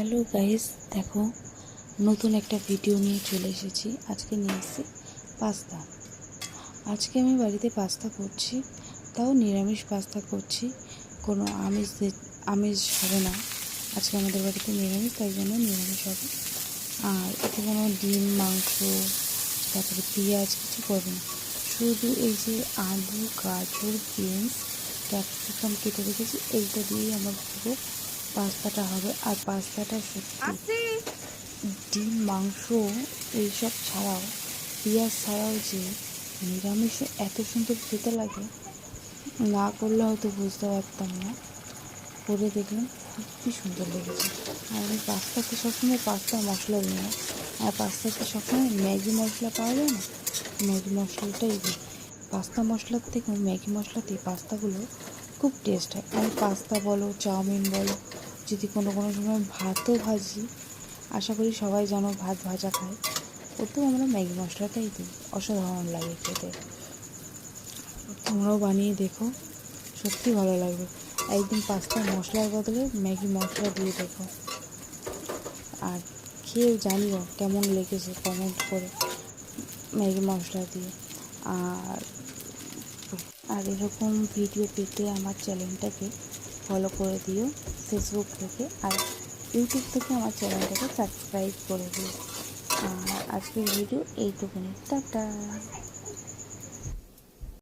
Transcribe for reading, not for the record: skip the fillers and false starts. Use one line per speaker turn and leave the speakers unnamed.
Hello guys, দেখো নতুন একটা ভিডিও নিয়ে চলে এসেছি। আজকে নিয়ে এসেছি পাস্তা। আজকে আমি বাড়িতে পাস্তা করছি, তাও নিরামিষ পাস্তা করছি। কোনো আমিষ হবে না। আজকে আমাদের বাড়িতে নিরামিষ, তাই জন্য নিরামিষ হবে। আর এতে কোনো ডিম, মাংস, তারপরে পেঁয়াজ কিছু করবে না। শুধু এই যে আলু, গাজর, বিনস, ক্যাপসিকাম কেটে রেখেছি, এইটা দিয়েই আমার পুরো পাস্তাটা হবে। আর পাস্তাটা সত্যি ডিম, মাংস এইসব ছাড়াও, পেঁয়াজ ছাড়াও যে নিরামিষে এত সুন্দর খেতে লাগে, না করলে হয়তো বুঝতে পারতাম না। করে দেখলাম খুবই সুন্দর লেগেছে। আর আমি পাস্তাতে সবসময় পাস্তা মশলা দিই না, আর পাস্তাতে সবসময় ম্যাগি মশলা পাওয়া যায় না, ম্যাগি মশলাটাই দিই। পাস্তা মশলার থেকে ম্যাগি মশলাতে পাস্তাগুলো খুব টেস্ট হয়। আমি পাস্তা বলো, চাউমিন বলো, যদি কোনো সময় ভাতও ভাজি, আশা করি সবাই জানো ভাত ভাজা খায়, ওতেও আমরা ম্যাগি মশলাটাই দিই। অসাধারণ লাগে খেতে। তোমরাও বানিয়ে দেখো, সত্যি ভালো লাগবে। একদিন পাস্তার মশলার বদলে ম্যাগি মশলা দিয়ে দেখো, আর খেয়ে জানিও কেমন লেগেছে, কমেন্ট করে ম্যাগি মশলা দিয়ে। আর আর এরকম ভিডিও পেতে আমার চ্যানেলটাকে ফলো করে দিও ফেসবুক থেকে, আর ইউটিউব থেকে আমার চ্যানেলটাকে সাবস্ক্রাইব করে দিও। আর আজকের ভিডিও এইটুকুনি। টাটা।